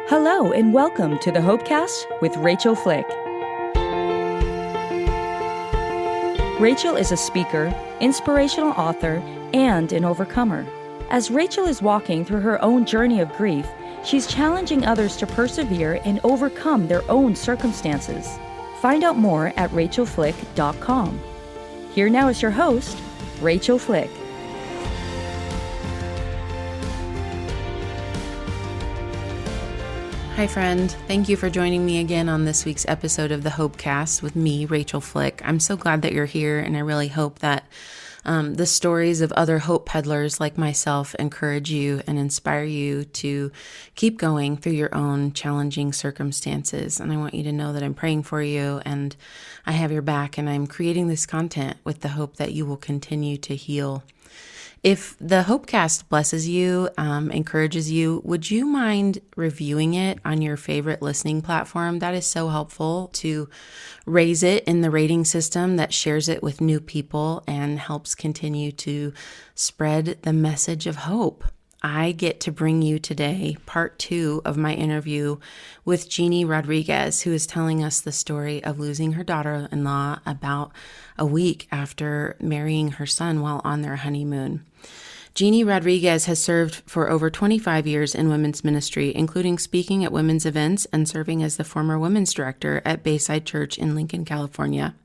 Hello and welcome to the Hopecast with Rachael Flick. Rachael is a speaker, inspirational author, and an overcomer. As Rachael is walking through her own journey of grief, she's challenging others to persevere and overcome their own circumstances. Find out more at rachelflick.com. Here now is your host, Rachael Flick. Hi, friend. Thank you for joining me again on this week's episode of the Hopecast with me, Rachael Flick. I'm so glad that you're here, and I really hope that the stories of other hope peddlers like myself encourage you and inspire you to keep going through your own challenging circumstances. And I want you to know that I'm praying for you, and I have your back, and I'm creating this content with the hope that you will continue to heal. If the Hopecast blesses you, encourages you, would you mind reviewing it on your favorite listening platform? That is so helpful to raise it in the rating system that shares it with new people and helps continue to spread the message of hope. I get to bring you today part 2 of my interview with Jeanne Rodriguez, who is telling us the story of losing her daughter-in-law about a week after marrying her son while on their honeymoon. Jeanne Rodriguez has served for over 25 years in women's ministry, including speaking at women's events and serving as the former women's director at Bayside Church in Lincoln, California.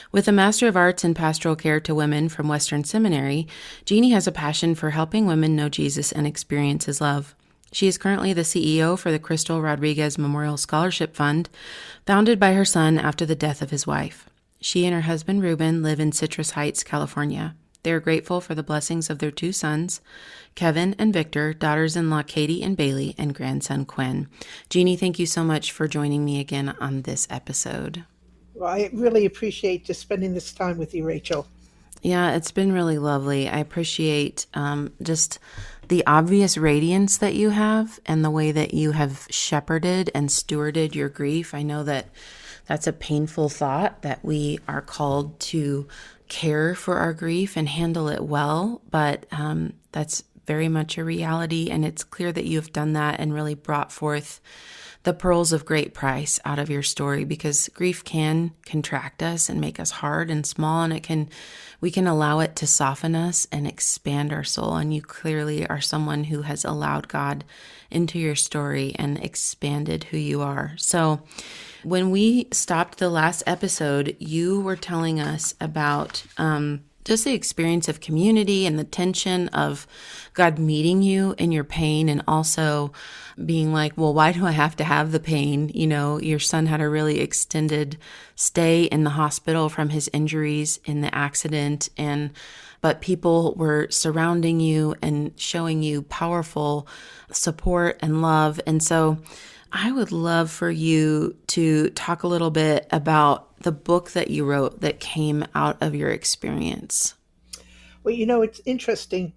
With a Master of Arts in Pastoral Care to Women from Western Seminary, Jeanne has a passion for helping women know Jesus and experience his love. She is currently the CEO for the Crystal Rodriguez Memorial Scholarship Fund, founded by her son after the death of his wife. She and her husband, Ruben, live in Citrus Heights, California. They are grateful for the blessings of their 2 sons, Kevin and Victor, daughters-in-law Katie and Bailey, and grandson Quinn. Jeanne, thank you so much for joining me again on this episode. Well, I really appreciate just spending this time with you, Rachael. Yeah, it's been really lovely. I appreciate just the obvious radiance that you have and the way that you have shepherded and stewarded your grief. I know that that's a painful thought, that we are called to care for our grief and handle it well, but that's very much a reality, and it's clear that you have done that and really brought forth the pearls of great price out of your story, because grief can contract us and make us hard and small, and we can allow it to soften us and expand our soul. And you clearly are someone who has allowed God into your story and expanded who you are. So when we stopped the last episode, you were telling us about just the experience of community and the tension of God meeting you in your pain, and also being like, well, why do I have to have the pain? You know, your son had a really extended stay in the hospital from his injuries in the accident, but people were surrounding you and showing you powerful support and love. And so I would love for you to talk a little bit about the book that you wrote that came out of your experience. Well, you know, it's interesting.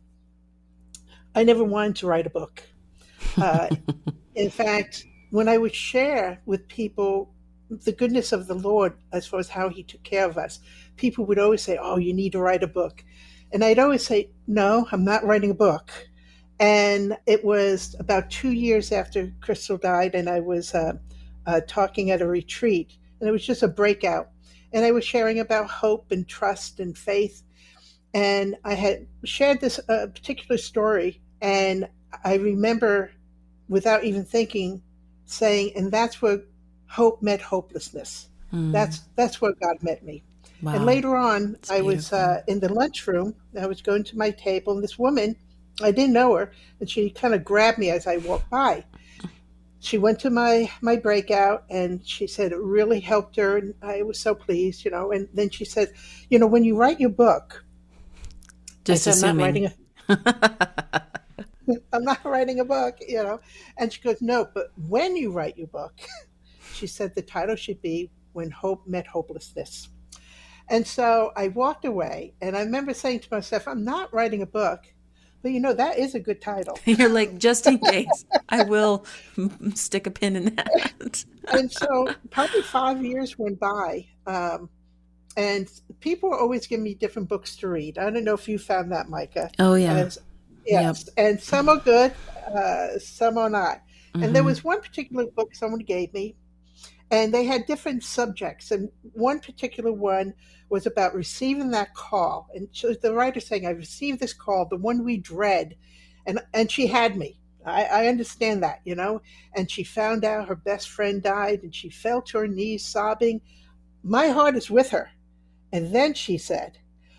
I never wanted to write a book. In fact, when I would share with people the goodness of the Lord as far as how he took care of us, people would always say, oh, you need to write a book. And I'd always say, no, I'm not writing a book. And it was about 2 years after Crystal died, and I was talking at a retreat, and it was just a breakout. And I was sharing about hope and trust and faith. And I had shared this particular story, and I remember, without even thinking, saying, and that's where Hope Met Hopelessness. That's where God met me. Wow. And later on, That's I was beautiful. in the lunchroom. I was going to my table, and this woman, I didn't know her, and she kind of grabbed me as I walked by. She went to my breakout, and she said it really helped her, and I was so pleased, you know. And then she said, you know, when you write your book, Just I said, assuming. I'm not writing a book, you know. And she goes, no, but when you write your book, she said the title should be When Hope Met Hopelessness. And so I walked away, and I remember saying to myself, I'm not writing a book, but you know, that is a good title. You're like, just in case, I will stick a pin in that. And so probably 5 years went by, and people were always giving me different books to read. I don't know if you found that, Micah. Oh, yeah. Yes, and some are good, some are not. And there Mm-hmm. was one particular book someone gave me, and they had different subjects. And one particular one was about receiving that call. And so the writer saying, I received this call, the one we dread. And she had me. I understand that, And she found out her best friend died, and she fell to her knees sobbing. My heart is with her. And then she said,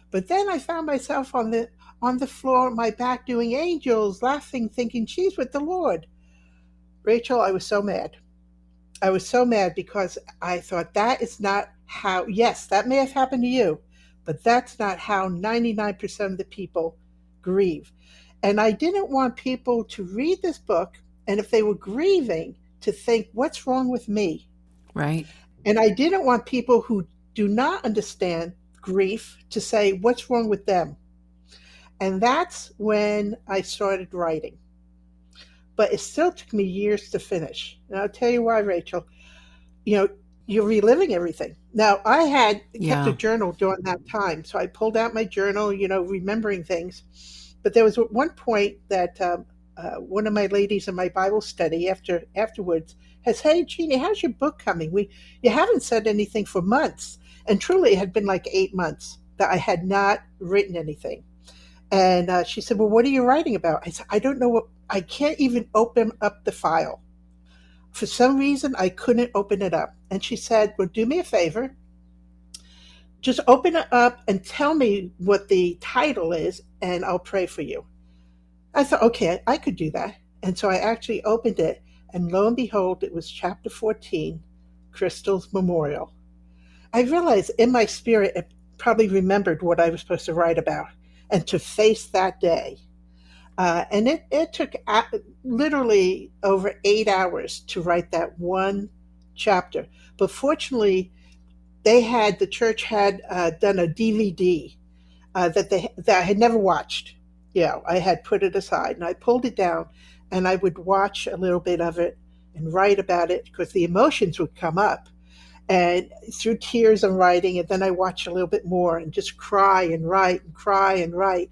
but then I found myself on the floor on my back doing angels, laughing, thinking she's with the Lord. Rachel, I was so mad. I was so mad because I thought that is not how, yes, that may have happened to you, but that's not how 99% of the people grieve. And I didn't want people to read this book, and if they were grieving, to think, what's wrong with me? Right. And I didn't want people who do not understand grief to say, what's wrong with them? And that's when I started writing. But it still took me years to finish. And I'll tell you why, Rachel. You're reliving everything. Now, I had kept a journal during that time. So I pulled out my journal, remembering things. But there was one point that one of my ladies in my Bible study afterwards has, hey, Jeanne, how's your book coming? You haven't said anything for months. And truly, it had been like 8 months that I had not written anything. And she said, well, what are you writing about? I said, I don't know. I can't even open up the file. For some reason, I couldn't open it up. And she said, well, do me a favor. Just open it up and tell me what the title is, and I'll pray for you. I thought, okay, I could do that. And so I actually opened it, and lo and behold, it was chapter 14, Crystal's Memorial. I realized in my spirit, it probably remembered what I was supposed to write about and to face that day. And it took literally over 8 hours to write that one chapter. But fortunately, the church had done a DVD that I had never watched. I had put it aside, and I pulled it down, and I would watch a little bit of it and write about it because the emotions would come up. And through tears and writing, and then I watch a little bit more and just cry and write and cry and write.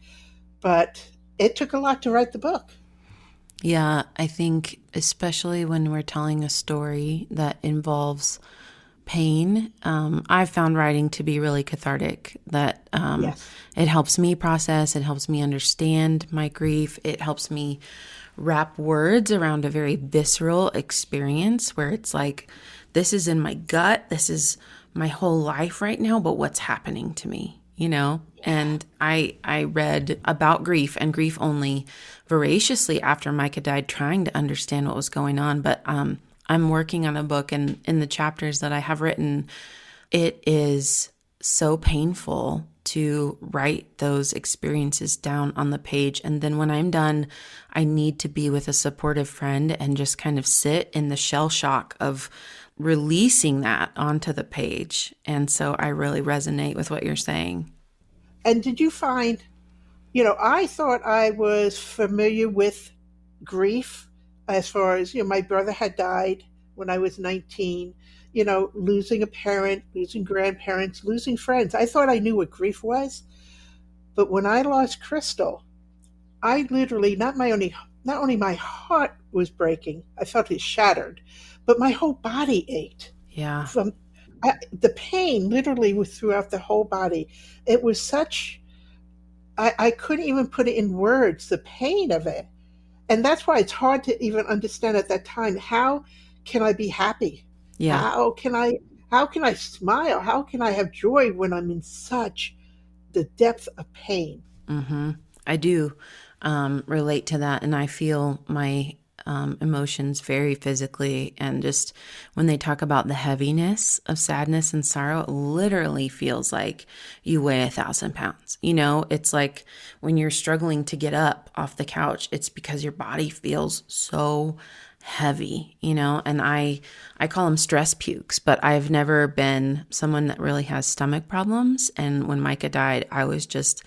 But it took a lot to write the book. Yeah, I think especially when we're telling a story that involves pain, I've found writing to be really cathartic. That Yes. It helps me process, it helps me understand my grief, it helps me wrap words around a very visceral experience where it's like, this is in my gut, this is my whole life right now, but what's happening to me, And I read about grief and grief only voraciously after Micah died, trying to understand what was going on. But I'm working on a book, and in the chapters that I have written, it is so painful to write those experiences down on the page. And then when I'm done, I need to be with a supportive friend and just kind of sit in the shell shock of releasing that onto the page. And so I really resonate with what you're saying. And did you find, I thought I was familiar with grief as far as, my brother had died when I was 19, losing a parent, losing grandparents, losing friends. I thought I knew what grief was. But when I lost Crystal, I literally, not only my heart was breaking, I felt it shattered, but my whole body ached. Yeah. The pain literally was throughout the whole body. It was such, I couldn't even put it in words, the pain of it. And that's why it's hard to even understand at that time, how can I be happy? Yeah. How can I smile? How can I have joy when I'm in such the depth of pain? Mm-hmm. I do relate to that, and I feel my emotions very physically. And just when they talk about the heaviness of sadness and sorrow, it literally feels like you weigh 1,000 pounds. It's like when you're struggling to get up off the couch, it's because your body feels so heavy, and I call them stress pukes, but I've never been someone that really has stomach problems. And when Micah died, I was just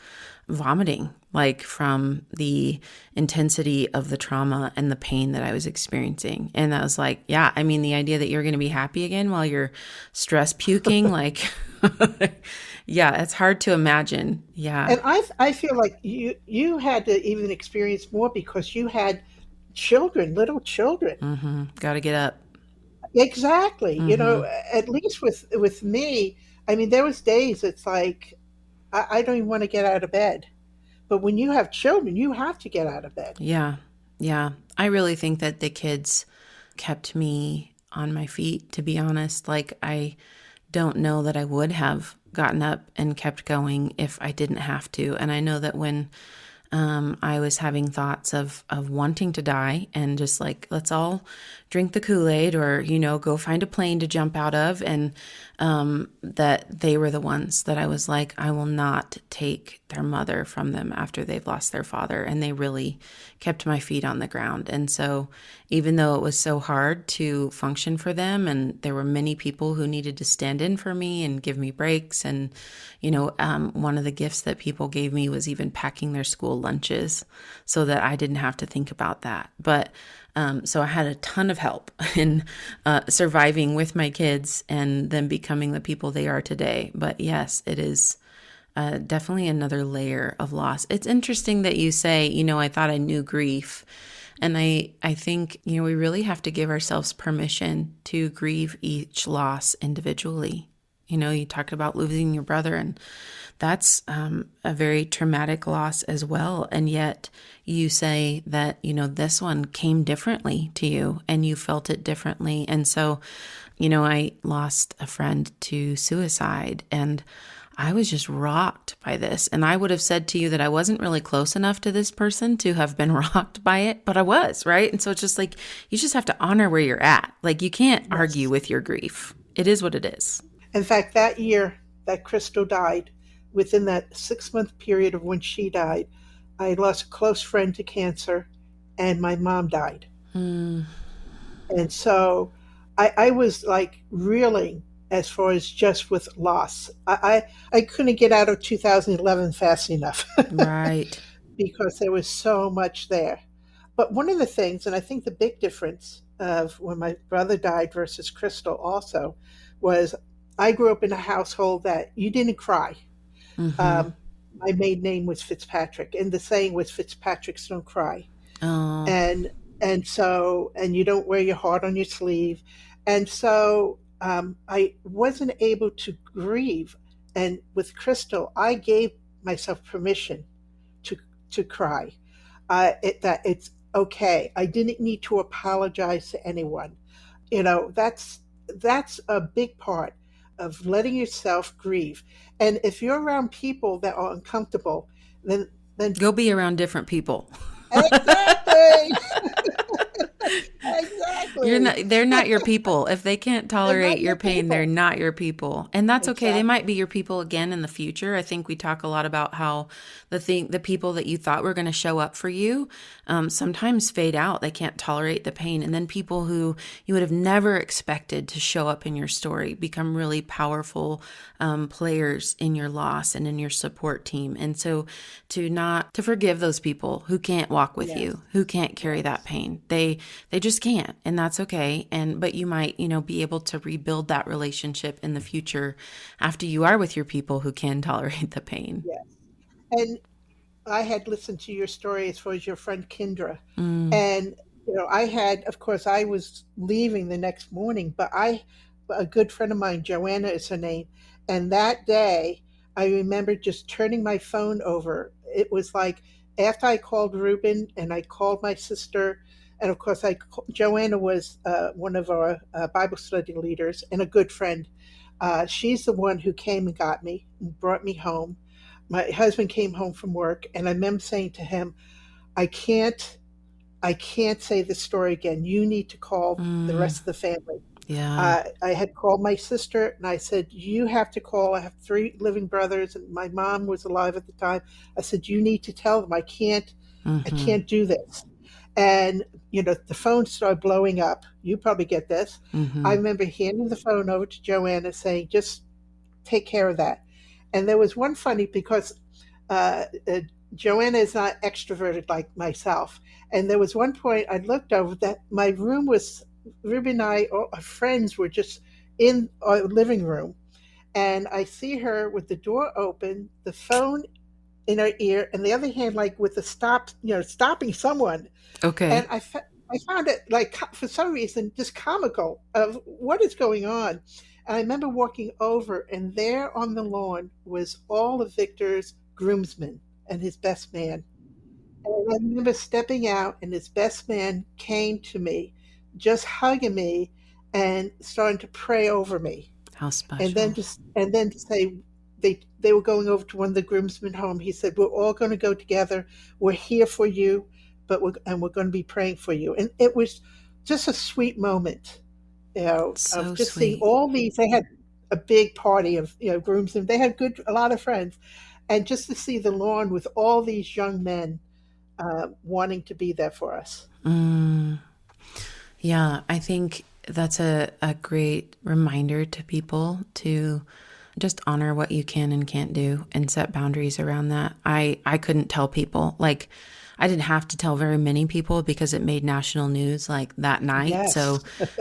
vomiting, like from the intensity of the trauma and the pain that I was experiencing. And I was like, the idea that you're going to be happy again while you're stress puking, like, it's hard to imagine. Yeah. And I feel like you had to even experience more because you had children, little children. Mm-hmm. Got to get up. Exactly. Mm-hmm. At least with me, I mean, there was days it's like I don't even want to get out of bed. But when you have children, you have to get out of bed. Yeah. Yeah. I really think that the kids kept me on my feet, to be honest. Like, I don't know that I would have gotten up and kept going if I didn't have to. And I know that when I was having thoughts of wanting to die and just like, let's all drink the Kool-Aid or, go find a plane to jump out of. And that they were the ones that I was like, I will not take their mother from them after they've lost their father. And they really kept my feet on the ground. And so even though it was so hard to function for them, and there were many people who needed to stand in for me and give me breaks. And, one of the gifts that people gave me was even packing their school lunches so that I didn't have to think about that. But so I had a ton of help in surviving with my kids and them becoming the people they are today. But yes, it is definitely another layer of loss. It's interesting that you say, I thought I knew grief. And I think, we really have to give ourselves permission to grieve each loss individually. You talked about losing your brother, and that's a very traumatic loss as well. And yet you say that, this one came differently to you and you felt it differently. And so, I lost a friend to suicide, and I was just rocked by this. And I would have said to you that I wasn't really close enough to this person to have been rocked by it, but I was, right? And so it's just like, you just have to honor where you're at. Like, you can't argue with your grief. It is what it is. In fact, that year that Crystal died, within that 6-month period of when she died, I lost a close friend to cancer, and my mom died. And so I was like reeling as far as just with loss. I couldn't get out of 2011 fast enough. Right. Because there was so much there. But one of the things, and I think the big difference of when my brother died versus Crystal also, was I grew up in a household that you didn't cry. Mm-hmm. My maiden name was Fitzpatrick, and the saying was Fitzpatricks don't cry. Oh. And so you don't wear your heart on your sleeve. And so I wasn't able to grieve. And with Crystal, I gave myself permission to cry. That it's okay. I didn't need to apologize to anyone. That's a big part of letting yourself grieve. And if you're around people that are uncomfortable, then go be around different people. Exactly. Exactly. They're not your people. If they can't tolerate your pain, they're not your people. And that's okay. They might be your people again in the future. I think we talk a lot about how the people that you thought were going to show up for you sometimes fade out. They can't tolerate the pain. And then people who you would have never expected to show up in your story become really powerful players in your loss and in your support team. And so to forgive those people who can't walk with you, who can't carry that pain. They just can't, and that's okay. But you might, be able to rebuild that relationship in the future after you are with your people who can tolerate the pain. Yes. And I had listened to your story as far as your friend Kendra. And, I was leaving the next morning, but a good friend of mine, Joanna is her name. And that day I remember just turning my phone over. It was like after I called Ruben and I called my sister, and of course Joanna was one of our Bible study leaders and a good friend. She's the one who came and got me and brought me home. My husband came home from work, and I remember saying to him, I can't say this story again. You need to call the rest of the family. Yeah. I had called my sister, and I said, you have to call. I have 3 living brothers, and my mom was alive at the time. I said, you need to tell them I can't do this. And, the phone started blowing up. You probably get this. I remember handing the phone over to Joanna saying, just take care of that. And there was one funny, because Joanna is not extroverted like myself. And there was one point I looked over that my room was, Ruby and I, all our friends were just in our living room. And I see her with the door open, the phone in her ear, and the other hand, like with the stop, stopping someone. And Okay. I found it like for some reason just comical of what is going on. And I remember walking over, and there on the lawn was all of Victor's groomsmen and his best man. And I remember stepping out, and his best man came to me, just hugging me and starting to pray over me. How And then special. to say they were going over to one of the groomsmen home. He said, "We're all going to go together. We're here for you, but we're going to be praying for you." And it was just a sweet moment, of So just seeing sweet. all these. They had a big party of groomsmen. They had a lot of friends, and just to see the lawn with all these young men wanting to be there for us. Mm. Yeah, I think that's a great reminder to people to just honor what you can and can't do and set boundaries around that. I couldn't tell people, like, I didn't have to tell very many people because it made national news like that night. Yes. So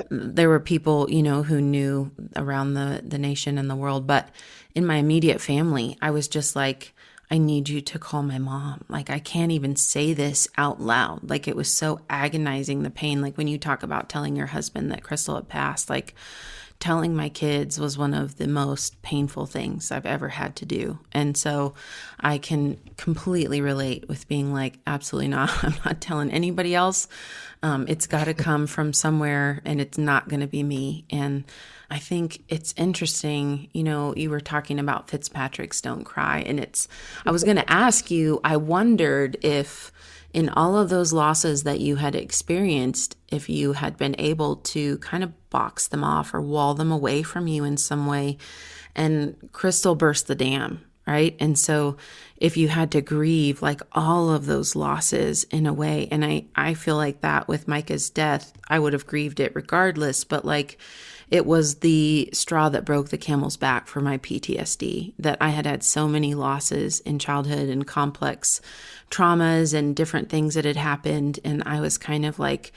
there were people, who knew around the nation and the world. But in my immediate family, I was just like, I need you to call my mom. Like, I can't even say this out loud. Like, it was so agonizing, the pain. Like, when you talk about telling your husband that Crystal had passed, like, telling my kids was one of the most painful things I've ever had to do. And so I can completely relate with being like, absolutely not. I'm not telling anybody else. It's got to come from somewhere, and it's not going to be me. And I think it's interesting, you were talking about Fitzpatrick's Don't Cry. And I was going to ask you, I wondered if in all of those losses that you had experienced, if you had been able to kind of box them off or wall them away from you in some way. And Crystal burst the dam, right? And so if you had to grieve like all of those losses in a way, and I feel like that with Micah's death, I would have grieved it regardless, but like it was the straw that broke the camel's back for my PTSD, that I had had so many losses in childhood and complex traumas and different things that had happened. And I was kind of like,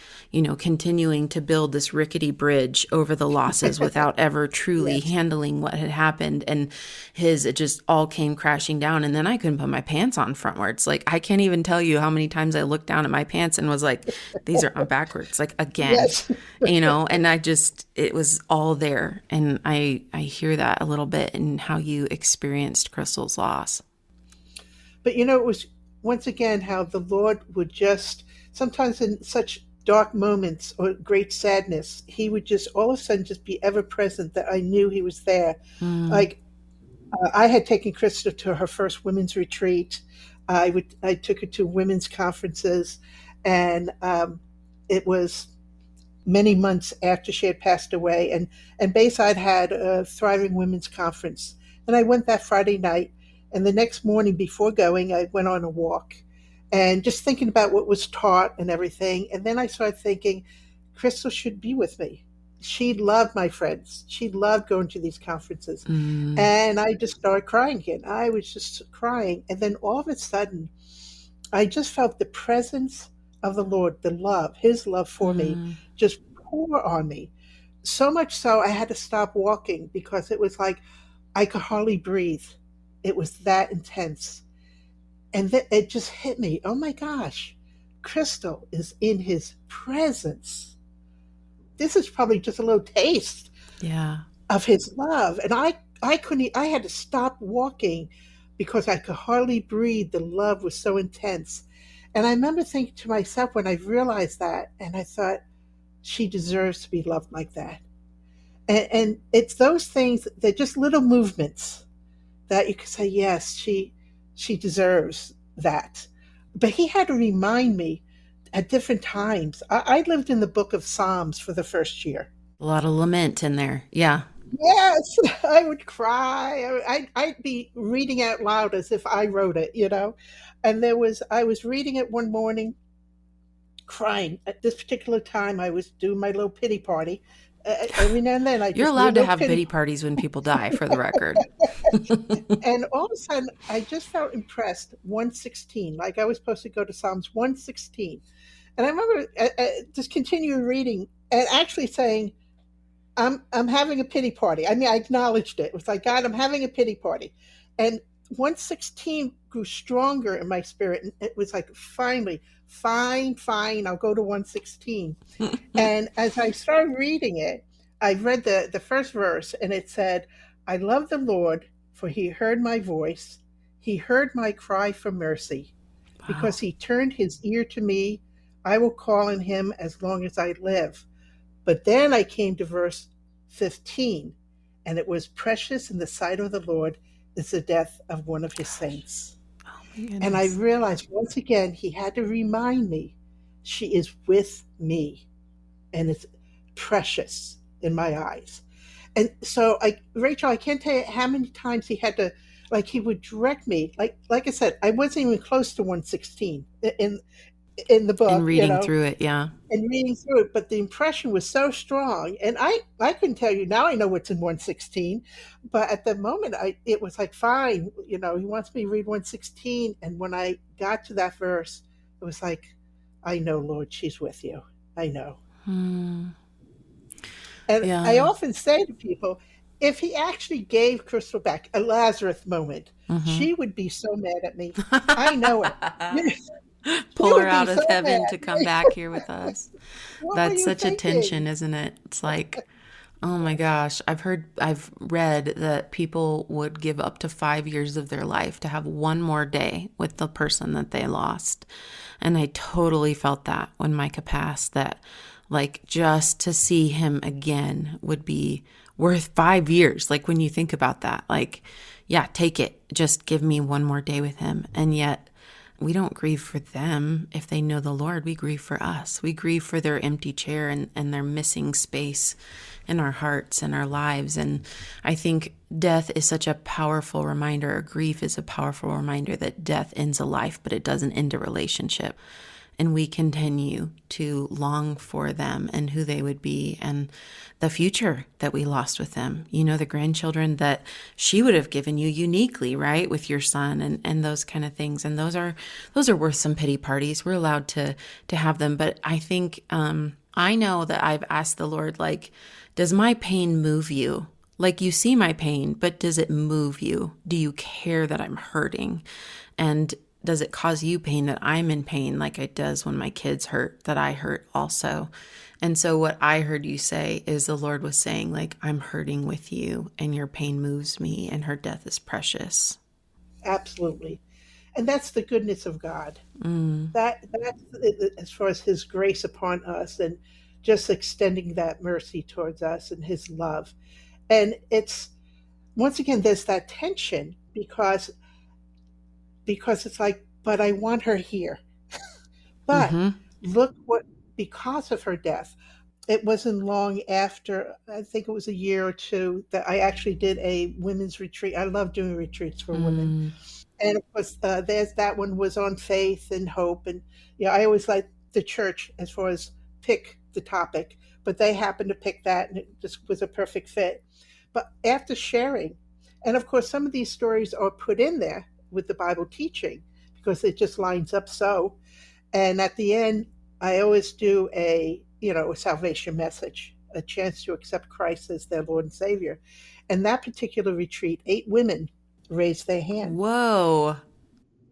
continuing to build this rickety bridge over the losses without ever truly Yes. handling what had happened. And it just all came crashing down. And then I couldn't put my pants on frontwards. Like, I can't even tell you how many times I looked down at my pants and was like, these are on backwards, like again, Yes. and it was all there. And I hear that a little bit in how you experienced Crystal's loss. But it was once again how the Lord would just sometimes in such dark moments or great sadness, he would just all of a sudden just be ever present, that I knew he was there. Mm, Like I had taken Krista to her first women's retreat. I took her to women's conferences, and it was many months after she had passed away. And Bayside had a thriving women's conference, and I went that Friday night. And the next morning before going, I went on a walk, and just thinking about what was taught and everything. And then I started thinking, Crystal should be with me. She loved my friends. She loved going to these conferences. mm, And I just started crying again. I was just crying. And then all of a sudden, I just felt the presence of the Lord, the love, his love for me, mm, just pour on me. So much so I had to stop walking because it was like I could hardly breathe. It was that intense. And then it just hit me. Oh my gosh, Crystal is in his presence. This is probably just a little taste yeah. of his love. And I couldn't, I had to stop walking because I could hardly breathe. The love was so intense. And I remember thinking to myself when I realized that, and I thought, she deserves to be loved like that. And it's those things, they're just little movements that you could say, yes, she deserves that. But he had to remind me at different times. I lived in the book of Psalms for the first year. A lot of lament in there. Yeah. Yes, I would cry. I'd be reading out loud as if I wrote it. And I was reading it one morning, crying. At this particular time, I was doing my little pity party. Every now and then, I You're just do a allowed to little have pity. pity parties when people die, for the record. And all of a sudden, I just felt impressed. 116, like I was supposed to go to Psalms 116. And I remember just continuing reading and actually saying, I'm having a pity party. I mean, I acknowledged it. It was like, God, I'm having a pity party. And 116 grew stronger in my spirit. And it was like, finally, fine, I'll go to 116. And as I started reading it, I read the first verse, and it said, I love the Lord, for he heard my voice. He heard my cry for mercy. Wow. Because he turned his ear to me, I will call on him as long as I live. But then I came to verse 15, and it was precious in the sight of the Lord is the death of one of his saints. Oh my And I goodness. realized once again, he had to remind me, she is with me, and it's precious in my eyes. And so, Rachel, I can't tell you how many times he had to, like, he would direct me. Like I said, I wasn't even close to 116 in the And book, reading through it, yeah. and reading through it, but the impression was so strong. And I couldn't tell you now. I know what's in 116, but at the moment, it was like, fine, he wants me to read 116. And when I got to that verse, it was like, I know, Lord, she's with you. I know. Hmm. And I Yeah. often say to people, if he actually gave Crystal back a Lazarus moment, Mm-hmm. she would be so mad at me. I know it. She Pull her would be out so of heaven to come mad. back here with us. What were That's you such a thinking? tension, isn't it? It's like, oh my gosh, I've read that people would give up to 5 years of their life to have one more day with the person that they lost. And I totally felt that when Micah passed, that like just to see him again would be worth 5 years. Like when you think about that, like, yeah, take it. Just give me one more day with him. And yet we don't grieve for them if they know the Lord. We grieve for us. We grieve for their empty chair and their missing space in our hearts and our lives. And I think death is such a powerful reminder, or grief is a powerful reminder that death ends a life, but it doesn't end a relationship. And we continue to long for them and who they would be and the future that we lost with them. The grandchildren that she would have given you uniquely, right, with your son and those kind of things. And those are worth some pity parties. We're allowed to have them. But I think I know that I've asked the Lord, like, does my pain move you? Like, you see my pain, but does it move you? Do you care that I'm hurting? And does it cause you pain that I'm in pain, like it does when my kids hurt, that I hurt also? And so what I heard you say is the Lord was saying, like, I'm hurting with you and your pain moves me and her death is precious. Absolutely. And that's the goodness of God. Mm. That's as far as his grace upon us, and just extending that mercy towards us and his love. And it's, once again, there's that tension because it's like, but I want her here. But Mm-hmm. look what, because of her death, it wasn't long after, I think it was a year or two, that I actually did a women's retreat. I love doing retreats for women. Mm. And of course, there's that one was on faith and hope. And I always like the church as far as pick the topic, but they happened to pick that, and it just was a perfect fit. But after sharing, and of course, some of these stories are put in there with the Bible teaching because it just lines up so. And at the end, I always do a salvation message, a chance to accept Christ as their Lord and Savior. And that particular retreat, 8 women raised their hand. Whoa.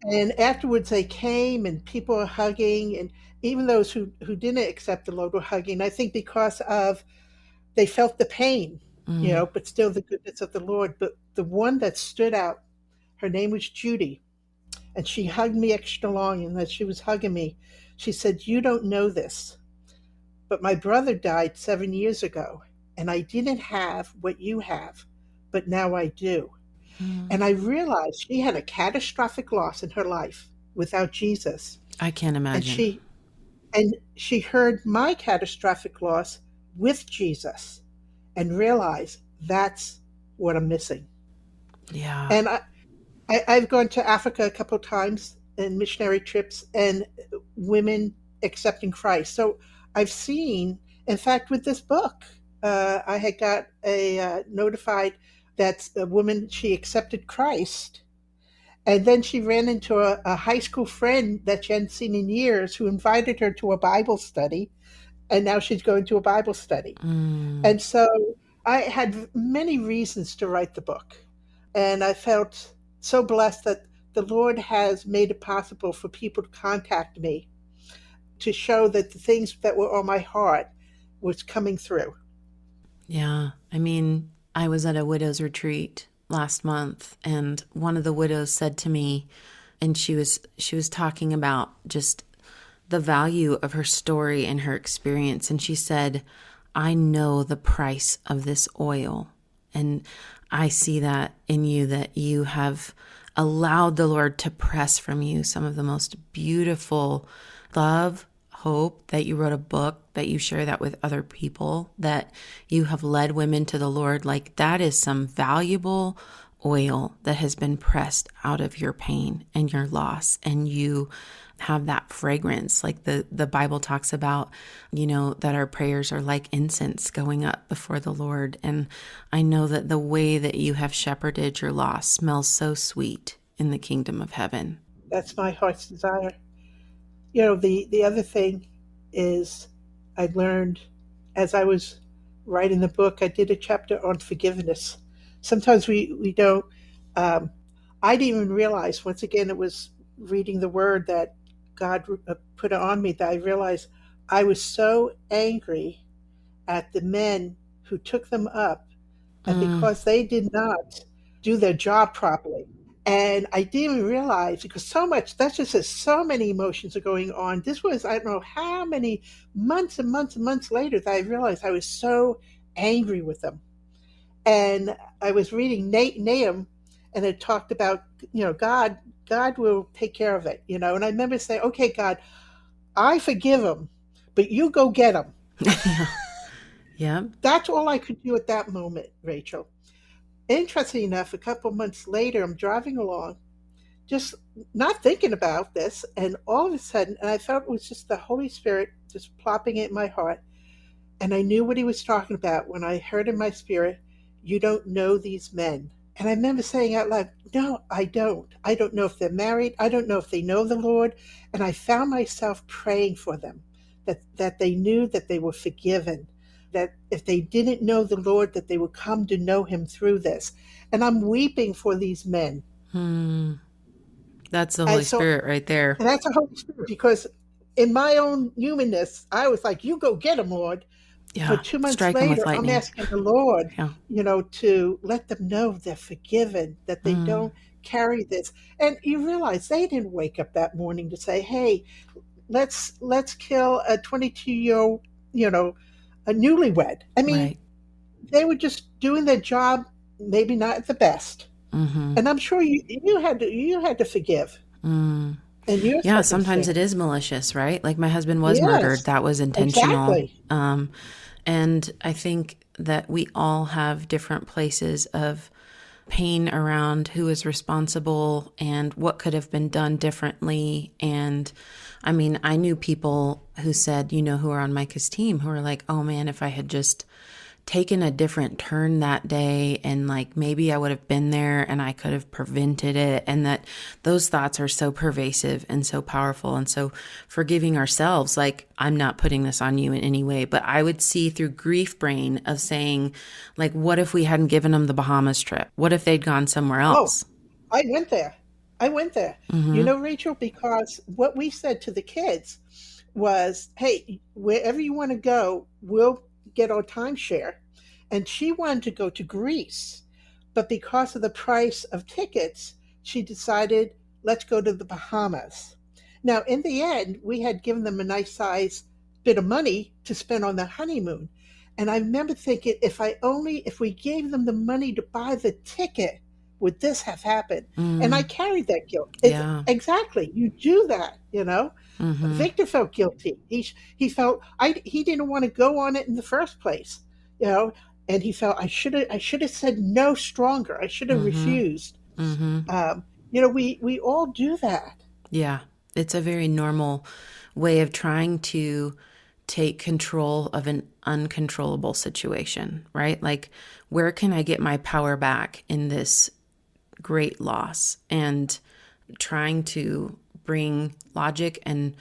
And afterwards they came, and people were hugging, and even those who didn't accept the Lord were hugging. I think because of, they felt the pain, Mm. but still the goodness of the Lord. But the one that stood out, her name was Judy, and she hugged me extra long. And as she was hugging me, she said, "You don't know this, but my brother died 7 years ago, and I didn't have what you have, but now I do." Mm. And I realized she had a catastrophic loss in her life without Jesus. I can't And imagine. she heard my catastrophic loss with Jesus and realized that's what I'm missing. Yeah. And I've gone to Africa a couple of times in missionary trips, and women accepting Christ. So I've seen, in fact, with this book, I had got notified that a woman, she accepted Christ. And then she ran into a high school friend that she hadn't seen in years, who invited her to a Bible study. And now she's going to a Bible study. Mm. And so I had many reasons to write the book. And I felt so blessed that the Lord has made it possible for people to contact me to show that the things that were on my heart was coming through. Yeah. I mean, I was at a widow's retreat last month, and one of the widows said to me, and she was talking about just the value of her story and her experience. And she said, I know the price of this oil. And I see that in you, that you have allowed the Lord to press from you some of the most beautiful love, hope, that you wrote a book, that you share that with other people, that you have led women to the Lord. Like, that is some valuable oil that has been pressed out of your pain and your loss. And you have that fragrance. Like the Bible talks about, that our prayers are like incense going up before the Lord. And I know that the way that you have shepherded your loss smells so sweet in the kingdom of heaven. That's my heart's desire. The other thing is, I learned as I was writing the book, I did a chapter on forgiveness. Sometimes we don't, I didn't even realize, once again, it was reading the word that God put on me, that I realized I was so angry at the men who took them up, and because they did not do their job properly. And I didn't even realize, because that's just says so many emotions are going on. This was, I don't know how many months and months and months later that I realized I was so angry with them. And I was reading Nahum, and it talked about, God will take care of it, And I remember saying, okay, God, I forgive them, but you go get them. Yeah. That's all I could do at that moment, Rachel. Interesting enough, a couple months later, I'm driving along, just not thinking about this, and all of a sudden, and I felt it was just the Holy Spirit just plopping it in my heart, and I knew what he was talking about when I heard in my spirit, you don't know these men. And I remember saying out loud, no, I don't. I don't know if they're married. I don't know if they know the Lord. And I found myself praying for them, that they knew that they were forgiven, that if they didn't know the Lord, that they would come to know him through this. And I'm weeping for these men. That's the Holy Spirit right there. And that's the Holy Spirit, because in my own humanness, I was like, you go get them, Lord. Yeah, but 2 months strike 'em with later, I'm lightning. asking the Lord, Yeah. To let them know they're forgiven, that they don't carry this. And you realize they didn't wake up that morning to say, hey, let's kill a 22-year-old, a newlywed. I mean, Right. They were just doing their job, maybe not at the best. And I'm sure you had to forgive. And yeah, sometimes it is malicious, right? Like my husband was murdered. That was intentional. Exactly. And I think that we all have different places of pain around who is responsible and what could have been done differently. And I mean, I knew people who said, who are on Micah's team, who were like, oh man, if I had just taken a different turn that day, and like maybe I would have been there and I could have prevented it. And that those thoughts are so pervasive and so powerful. And so forgiving ourselves, like, I'm not putting this on you in any way, but I would see through grief brain of saying, like, what if we hadn't given them the Bahamas trip? What if they'd gone somewhere else? Oh, I went there. Rachel, because what we said to the kids was, hey, wherever you want to go, we'll get our timeshare. And she wanted to go to Greece, but because of the price of tickets, she decided, let's go to the Bahamas. Now, in the end, we had given them a nice size bit of money to spend on the honeymoon. And I remember thinking, if we gave them the money to buy the ticket, would this have happened? And I carried that guilt. Exactly. You do that, Victor felt guilty. He felt he didn't want to go on it in the first place, and he felt I should have said no stronger. I should have refused. We all do that. Yeah, it's a very normal way of trying to take control of an uncontrollable situation, right? Like, where can I get my power back in this great loss? And trying to bring logic and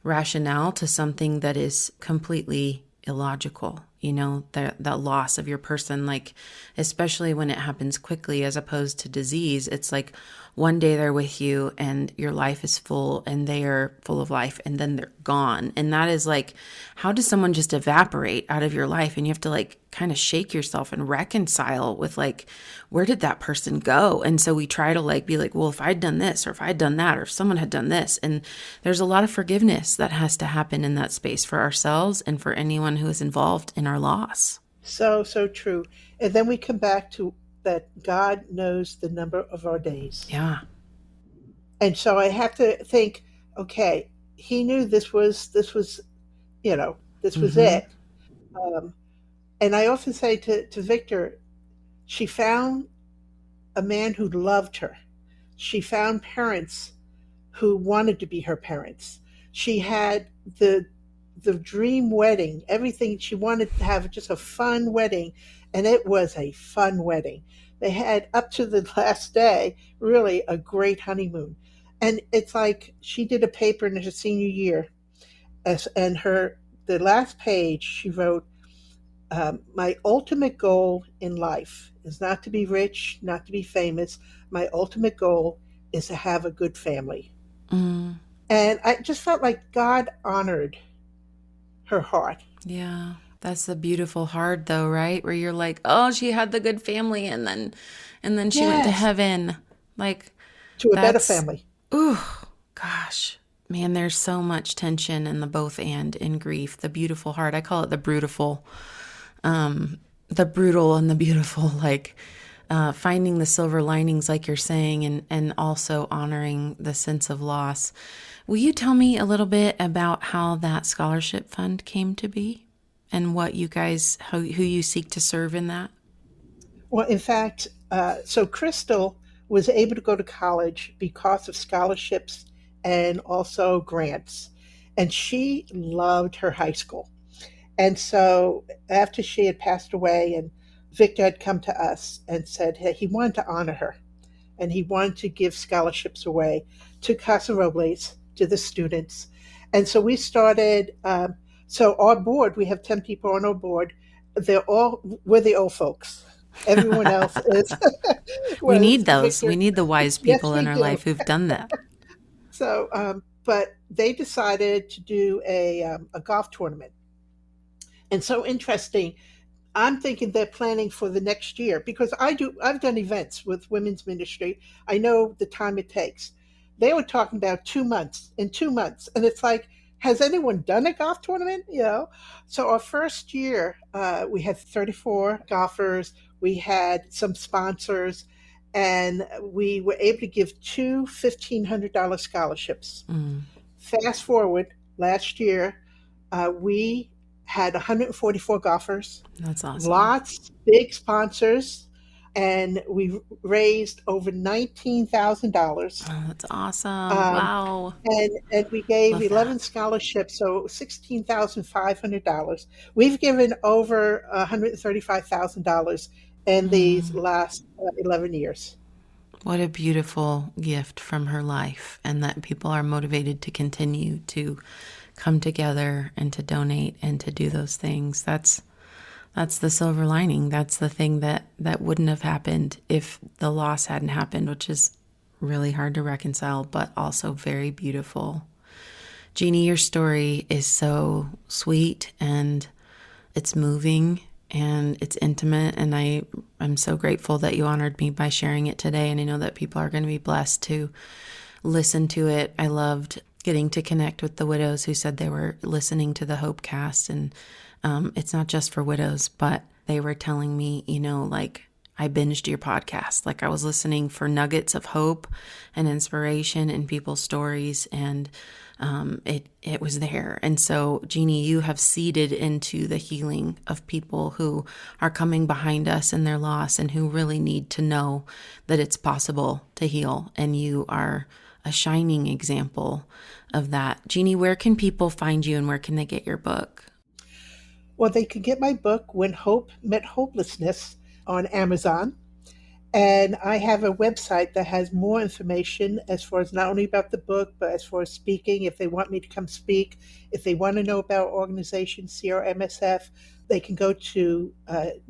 rationale to something that is completely illogical, the loss of your person, like, especially when it happens quickly as opposed to disease. It's like one day they're with you and your life is full and they are full of life, and then they're gone. And that is like, how does someone just evaporate out of your life? And you have to like kind of shake yourself and reconcile with like, where did that person go? And so we try to like be like, well, if I'd done this, or if I'd done that, or if someone had done this. And there's a lot of forgiveness that has to happen in that space for ourselves and for anyone who is involved in our loss. So true. And then we come back to that God knows the number of our days. Yeah. And so I have to think, okay, he knew this was it. And I often say to Victor, she found a man who loved her. She found parents who wanted to be her parents. She had the dream wedding, everything. She wanted to have just a fun wedding, and it was a fun wedding. They had, up to the last day, really a great honeymoon. And it's like she did a paper in her senior year, and the last page she wrote, my ultimate goal in life is not to be rich, not to be famous. My ultimate goal is to have a good family. And I just felt like God honored her heart. Yeah. That's the beautiful heart though, right? Where you're like, oh, she had the good family and then she went to heaven. Like, to a better family. Ooh, gosh. Man, there's so much tension in the both and in grief. The beautiful heart. I call it the brutal. The brutal and the beautiful, like finding the silver linings, like you're saying, and also honoring the sense of loss. Will you tell me a little bit about how that scholarship fund came to be and what you guys, who you seek to serve in that? Well, in fact, so Crystal was able to go to college because of scholarships and also grants. And she loved her high school. And so after she had passed away, and Victor had come to us and said, hey, he wanted to honor her. And he wanted to give scholarships away to Casa Robles, to the students. And so we started, so our board, we have 10 people on our board. We're the old folks. Everyone else is. We need those. Victor. We need the wise people in our do. life who've done that. So, but they decided to do a golf tournament. And so interesting, I'm thinking they're planning for the next year, because I've done events with women's ministry. I know the time it takes. They were talking about 2 months, in 2 months. And it's like, has anyone done a golf tournament? So our first year, we had 34 golfers. We had some sponsors, and we were able to give 2 $1,500 scholarships. Fast forward, last year, we had 144 golfers. That's awesome. Lots, big sponsors, and we raised over $19,000. Oh, that's awesome. Wow. And we gave Love 11 that. scholarships, so $16,500. We've given over $135,000 in these last 11 years. What a beautiful gift from her life, and that people are motivated to continue to come together and to donate and to do those things. That's the silver lining. That's the thing that wouldn't have happened if the loss hadn't happened, which is really hard to reconcile, but also very beautiful. Jeanne, your story is so sweet, and it's moving, and it's intimate, and I'm so grateful that you honored me by sharing it today, and I know that people are going to be blessed to listen to it. I loved getting to connect with the widows who said they were listening to the Hopecast, and it's not just for widows, but they were telling me, like, I binged your podcast. Like, I was listening for nuggets of hope and inspiration in people's stories, and it was there. And so, Jeanne, you have seeded into the healing of people who are coming behind us in their loss and who really need to know that it's possible to heal. And you are a shining example of that. Jeanne, where can people find you, and where can they get your book? Well, they can get my book, When Hope Met Hopelessness, on Amazon. And I have a website that has more information as far as not only about the book, but as far as speaking. If they want me to come speak, if they want to know about our organization, CRMSF, they can go to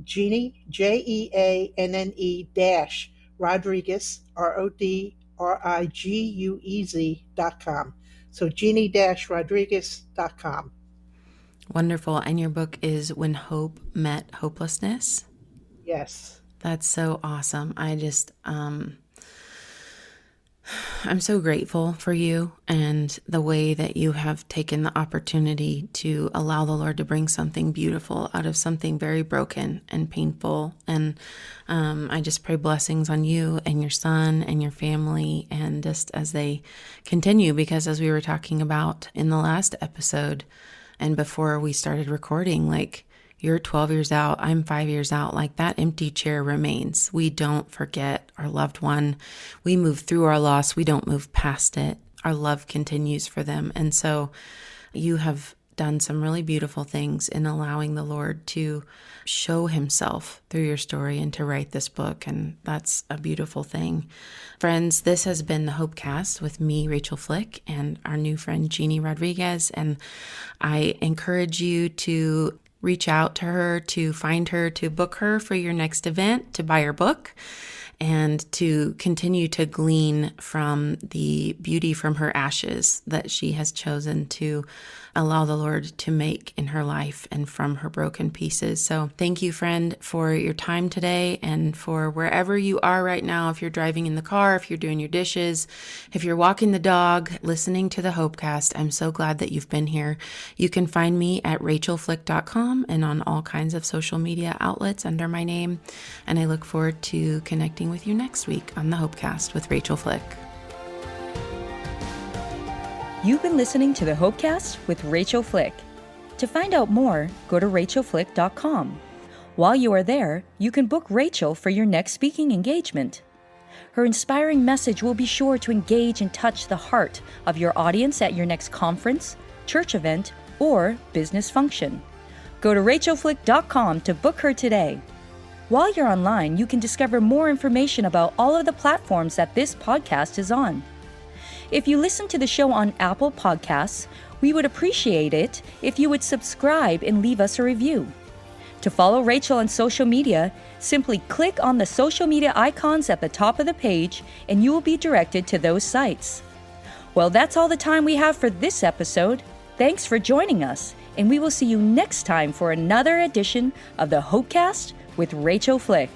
Jeanne, Jeanne dash Rodriguez, RODRIGUEZ.com. So Jeanne-Rodriguez.com. Wonderful. And your book is When Hope Met Hopelessness? Yes. That's so awesome. I'm so grateful for you and the way that you have taken the opportunity to allow the Lord to bring something beautiful out of something very broken and painful. And I just pray blessings on you and your son and your family, and just as they continue, because as we were talking about in the last episode and before we started recording, like, you're 12 years out, I'm 5 years out, like that empty chair remains. We don't forget our loved one. We move through our loss. We don't move past it. Our love continues for them. And so you have done some really beautiful things in allowing the Lord to show himself through your story and to write this book. And that's a beautiful thing. Friends, this has been the Hopecast with me, Rachael Flick, and our new friend, Jeanne Rodriguez. And I encourage you to reach out to her, to find her, to book her for your next event, to buy her book, and to continue to glean from the beauty from her ashes that she has chosen to allow the Lord to make in her life and from her broken pieces. So thank you, friend, for your time today, and for wherever you are right now. If you're driving in the car, if you're doing your dishes, if you're walking the dog, listening to the Hopecast, I'm so glad that you've been here. You can find me at rachelflick.com and on all kinds of social media outlets under my name. And I look forward to connecting with you next week on the Hopecast with Rachael Flick. You've been listening to the Hopecast with Rachael Flick. To find out more, go to rachelflick.com. While you are there, you can book Rachael for your next speaking engagement. Her inspiring message will be sure to engage and touch the heart of your audience at your next conference, church event, or business function. Go to rachelflick.com to book her today. While you're online, you can discover more information about all of the platforms that this podcast is on. If you listen to the show on Apple Podcasts, we would appreciate it if you would subscribe and leave us a review. To follow Rachael on social media, simply click on the social media icons at the top of the page and you will be directed to those sites. Well, that's all the time we have for this episode. Thanks for joining us, and we will see you next time for another edition of the Hopecast with Rachael Flick.